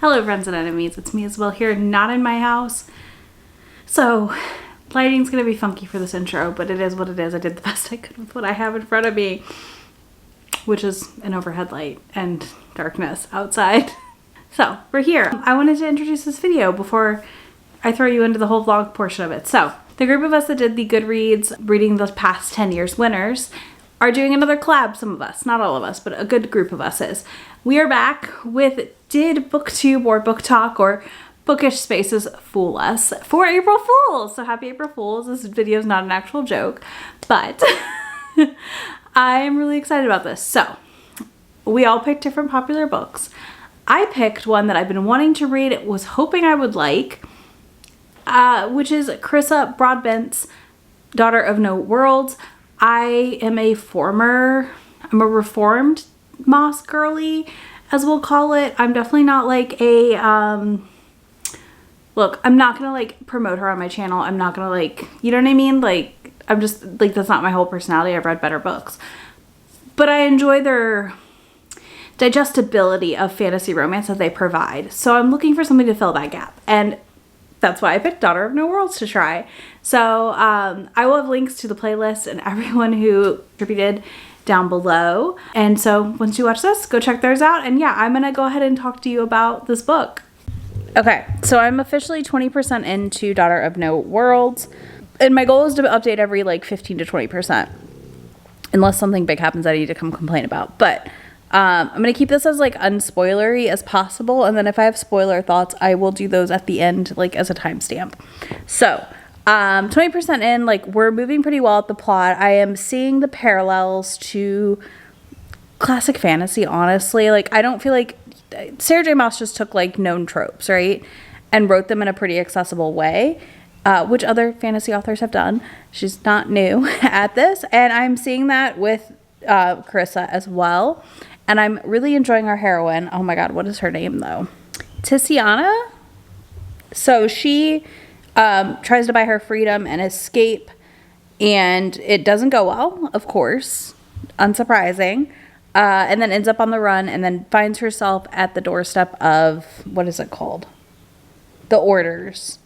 Hello friends and enemies, it's me as well here, not in my house. So, lighting's gonna be funky for this intro, but it is what it is. I did the best I could with what I have in front of me, which is an overhead light and darkness outside. So, we're here. I wanted to introduce this video before I throw you into the whole vlog portion of it. So, the group of us that did the Goodreads reading the past 10 years winners are doing another collab, some of us, not all of us, but a good group of us is. We are back with Did BookTube or Book Talk or Bookish Spaces Fool Us for April Fools? So happy April Fools. This video is not an actual joke, but I'm really excited about this. So we all picked different popular books. I picked one that I've been wanting to read, was hoping I would like, which is Carissa Broadbent's Daughter of No Worlds. I'm a reformed Maas girly, as we'll call it. I'm definitely not like a, look, I'm not gonna like promote her on my channel. I'm not gonna like, you know what I mean? Like, I'm just like, that's not my whole personality. I've read better books, but I enjoy their digestibility of fantasy romance that they provide. So I'm looking for something to fill that gap. And that's why I picked Daughter of No Worlds to try. So I will have links to the playlist and everyone who contributed down below. And so once you watch this, go check theirs out. And yeah, I'm gonna go ahead and talk to you about this book. Okay, so I'm officially 20% into Daughter of No Worlds. And my goal is to update every like 15 to 20%. Unless something big happens that I need to come complain about. But I'm going to keep this as like unspoilery as possible. And then if I have spoiler thoughts, I will do those at the end, like as a timestamp. So 20% in, like we're moving pretty well at the plot. I am seeing the parallels to classic fantasy, honestly. Like I don't feel like Sarah J Maas just took like known tropes, right? And wrote them in a pretty accessible way, which other fantasy authors have done. She's not new at this. And I'm seeing that with Carissa as well. And I'm really enjoying our heroine. Oh my God, what is her name though? Tiziana? So she tries to buy her freedom and escape, and it doesn't go well, of course, unsurprising, and then ends up on the run and then finds herself at the doorstep of, what is it called? The Orders.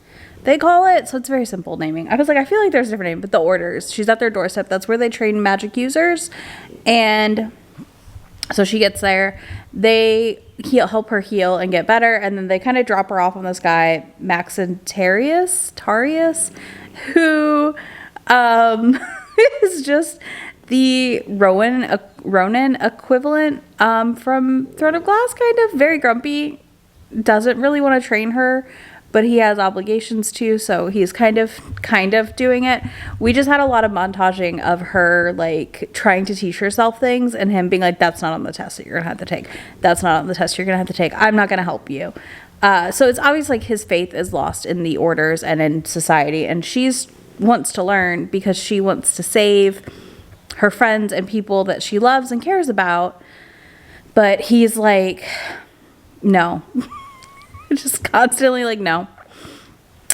They call it, so it's very simple naming. I was like, I feel like there's a different name, but the Orders. She's at their doorstep. That's where they train magic users, and so she gets there. They help her heal and get better, and then they kind of drop her off on this guy, Tarius, who is just the Ronin equivalent from Throne of Glass, kind of. Very grumpy, doesn't really want to train her, but he has obligations too, so he's kind of doing it. We just had a lot of montaging of her like trying to teach herself things and him being like, that's not on the test that you're gonna have to take. That's not on the test you're gonna have to take. I'm not gonna help you. So it's obvious like his faith is lost in the orders and in society, and she's wants to learn because she wants to save her friends and people that she loves and cares about. But he's like, no. Just constantly like, no.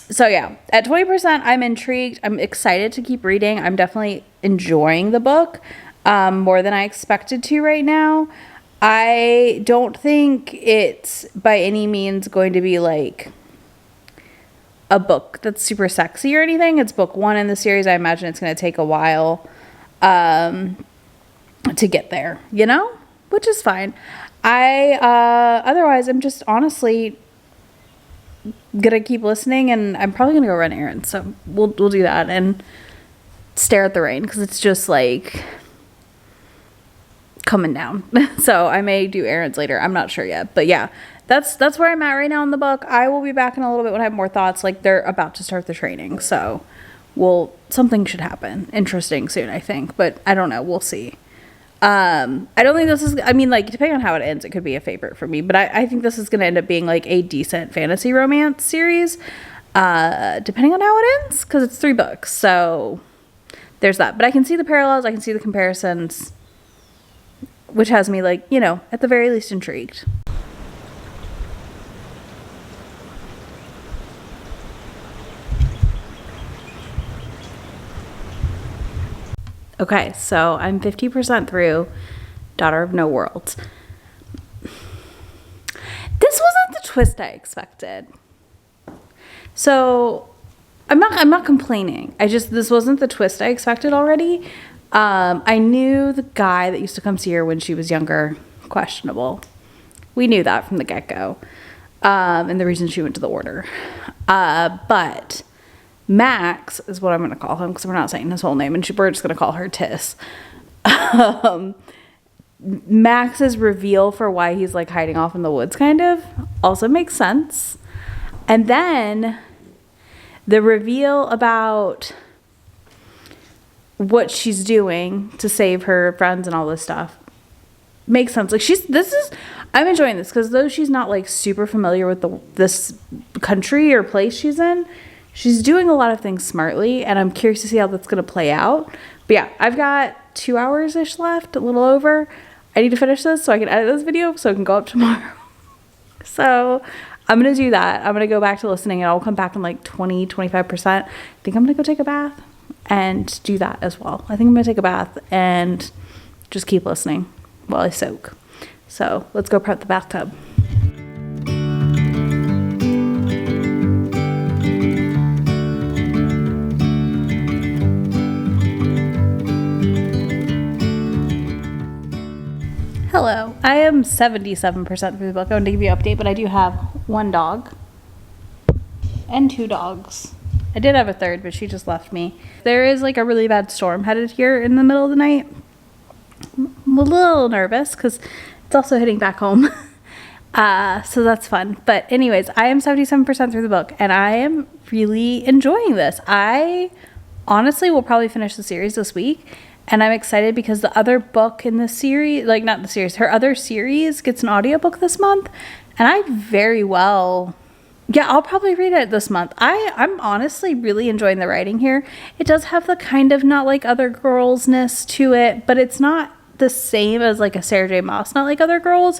So yeah, at 20%, I'm intrigued. I'm excited to keep reading. I'm definitely enjoying the book more than I expected to right now. I don't think it's by any means going to be like a book that's super sexy or anything. It's book one in the series. I imagine it's going to take a while to get there, you know, which is fine. Otherwise, I'm just honestly gonna keep listening, and I'm probably gonna go run errands, so we'll do that and stare at the rain because it's just like coming down. So I may do errands later, I'm not sure yet, but yeah, that's where I'm at right now in the book. I will be back in a little bit when I have more thoughts. Like they're about to start the training, so something should happen interesting soon, I think, but I don't know, we'll see. I don't think this is, I mean, like, depending on how it ends, it could be a favorite for me, but I think this is going to end up being, like, a decent fantasy romance series, depending on how it ends, because it's 3 books, so there's that. But I can see the parallels, I can see the comparisons, which has me, like, you know, at the very least intrigued. Okay, so I'm 50% through Daughter of No Worlds. This wasn't the twist I expected. So I'm not complaining. This wasn't the twist I expected already. I knew the guy that used to come see her when she was younger, questionable. We knew that from the get-go. And the reason she went to the order. But Max is what I'm going to call him because we're not saying his whole name, and we're just going to call her Tiss. Max's reveal for why he's like hiding off in the woods kind of also makes sense. And then the reveal about what she's doing to save her friends and all this stuff makes sense. Like I'm enjoying this because though she's not like super familiar with this country or place she's in, she's doing a lot of things smartly, and I'm curious to see how that's going to play out. But yeah, I've got 2 hours-ish left, a little over. I need to finish this so I can edit this video so it can go up tomorrow. So I'm going to do that. I'm going to go back to listening, and I'll come back in like 20-25%. I think I'm going to go take a bath and do that as well. I think I'm going to take a bath and just keep listening while I soak. So let's go prep the bathtub. Hello, I am 77% through the book. I want to give you an update, but I do have 1 dog and 2 dogs. I did have a third, but she just left me. There is like a really bad storm headed here in the middle of the night. I'm a little nervous because it's also hitting back home. So that's fun. But anyways, I am 77% through the book, and I am really enjoying this. I honestly will probably finish the series this week. And I'm excited because the other book in the series, like not the series, her other series gets an audiobook this month. And I'll probably read it this month. I'm honestly really enjoying the writing here. It does have the kind of Not Like Other Girls-ness to it, but it's not the same as like a Sarah J Maas Not Like Other Girls.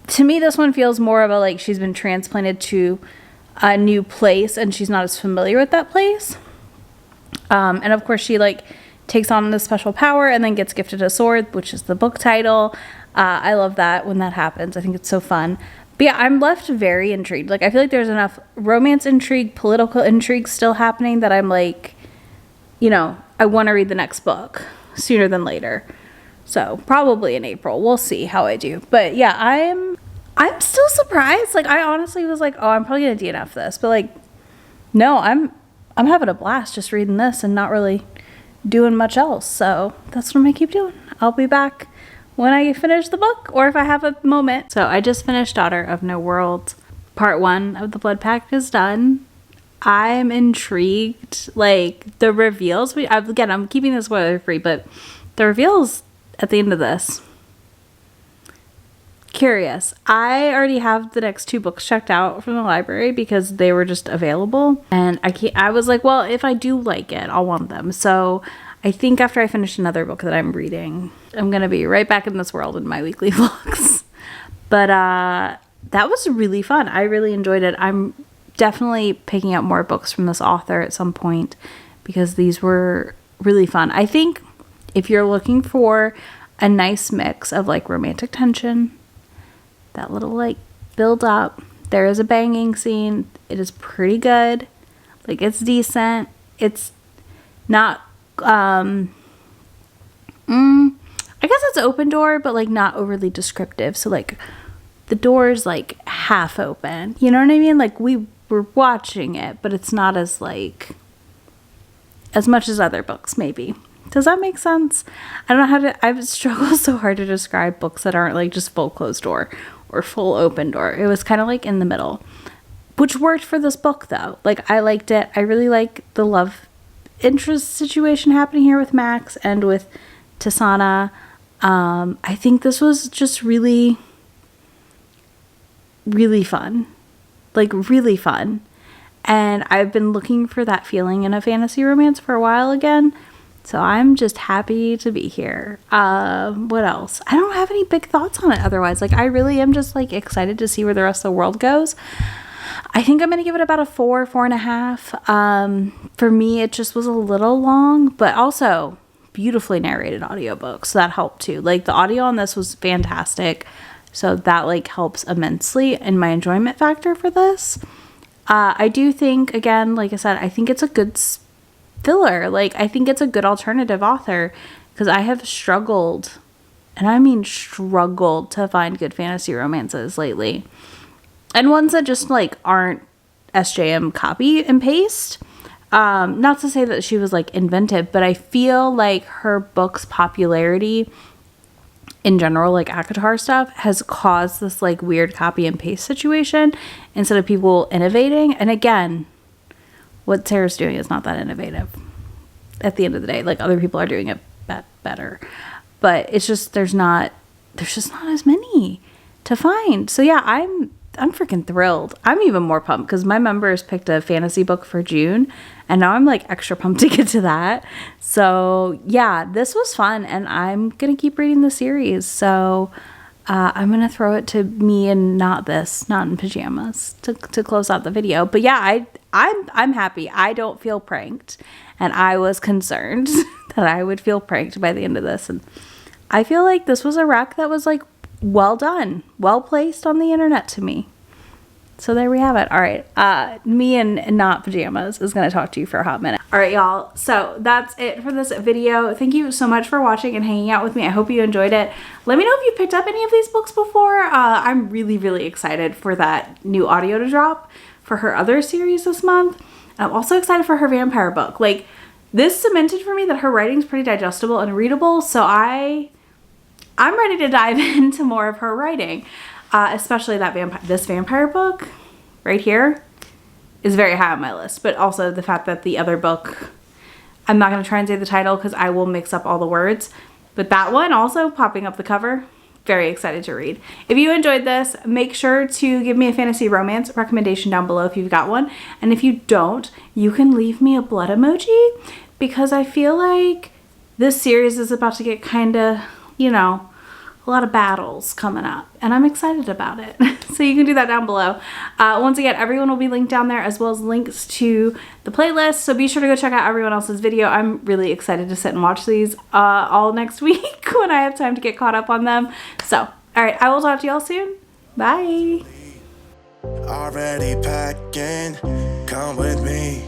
To me, this one feels more of a like she's been transplanted to a new place and she's not as familiar with that place. And of course she like takes on this special power and then gets gifted a sword, which is the book title. I love that when that happens. I think it's so fun. But yeah, I'm left very intrigued. Like, I feel like there's enough romance intrigue, political intrigue still happening that I'm like, I want to read the next book sooner than later. So probably in April. We'll see how I do. But yeah, I'm still surprised. Like, I honestly was like, oh, I'm probably going to DNF this. But like, no, I'm having a blast just reading this and not really doing much else. So that's what I'm gonna keep doing. I'll be back when I finish the book or if I have a moment. So I just finished Daughter of No World. Part 1 of the Blood Pact is done. I'm intrigued. Like the reveals, I'm keeping this spoiler free, but the reveals at the end of this, curious. I already have the next 2 books checked out from the library because they were just available, and I was like, well, if I do like it, I'll want them. So I think after I finish another book that I'm reading, I'm gonna be right back in this world in my weekly vlogs. But that was really fun. I really enjoyed it. I'm definitely picking up more books from this author at some point because these were really fun. I think if you're looking for a nice mix of like romantic tension, that little like build up, there is a banging scene. It is pretty good. Like, it's decent. It's not I guess it's open door, but like not overly descriptive. So like the door's like half open. You know what I mean? Like we were watching it, but it's not as like as much as other books maybe. Does that make sense? I don't know how to, I've struggled so hard to describe books that aren't like just full closed door or full open door. It was kind of like in the middle, which worked for this book though. Like, I liked it. I really like the love interest situation happening here with Max and with Tisana. I think this was just really, really fun. Like, really fun. And I've been looking for that feeling in a fantasy romance for a while again. So I'm just happy to be here. What else? I don't have any big thoughts on it otherwise. Like, I really am just like excited to see where the rest of the world goes. I think I'm going to give it about a 4.5. For me, it just was a little long, but also beautifully narrated audiobook. So that helped too. Like, the audio on this was fantastic. So that like helps immensely in my enjoyment factor for this. I do think, again, like I said, I think it's a good filler. Like, I think it's a good alternative author, because I have struggled, and I mean struggled, to find good fantasy romances lately. And ones that just like aren't SJM copy and paste. Not to say that she was like inventive, but I feel like her book's popularity in general, like ACOTAR stuff, has caused this like weird copy and paste situation instead of people innovating. And again, what Sarah's doing is not that innovative at the end of the day. Like, other people are doing it better, but it's just there's just not as many to find. So yeah, I'm freaking thrilled. I'm even more pumped because my members picked a fantasy book for June, and now I'm like extra pumped to get to that. So yeah, this was fun, and I'm gonna keep reading the series. So I'm gonna throw it to me and not in pajamas to close out the video. But yeah, I'm happy. I don't feel pranked, and I was concerned that I would feel pranked by the end of this, and I feel like this was a rec that was like well done, well placed on the internet to me. So there we have it. All right, me and not pajamas is going to talk to you for a hot minute. All right, y'all. So that's it for this video. Thank you so much for watching and hanging out with me. I hope you enjoyed it. Let me know if you picked up any of these books before. I'm really, really excited for that new audio to drop for her other series this month. I'm also excited for her vampire book. Like, this cemented for me that her writing's pretty digestible and readable. So I'm ready to dive into more of her writing, especially this vampire book right here is very high on my list. But also the fact that the other book, I'm not going to try and say the title because I will mix up all the words, but that one also popping up the cover, very excited to read. If you enjoyed this, make sure to give me a fantasy romance recommendation down below if you've got one. And if you don't, you can leave me a blood emoji, because I feel like this series is about to get kind of, you know, a lot of battles coming up, and I'm excited about it. So you can do that down below. Once again, everyone will be linked down there, as well as links to the playlist. So be sure to go check out everyone else's video. I'm really excited to sit and watch these all next week when I have time to get caught up on them. So, all right, I will talk to y'all soon. Bye. Already packing, come with me.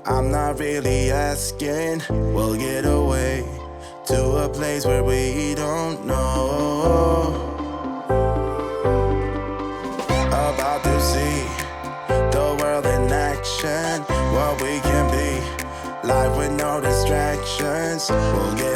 I'm not really asking. We'll get away to a place where we don't know. About to see the world in action, what we can be, life with no distractions. We'll get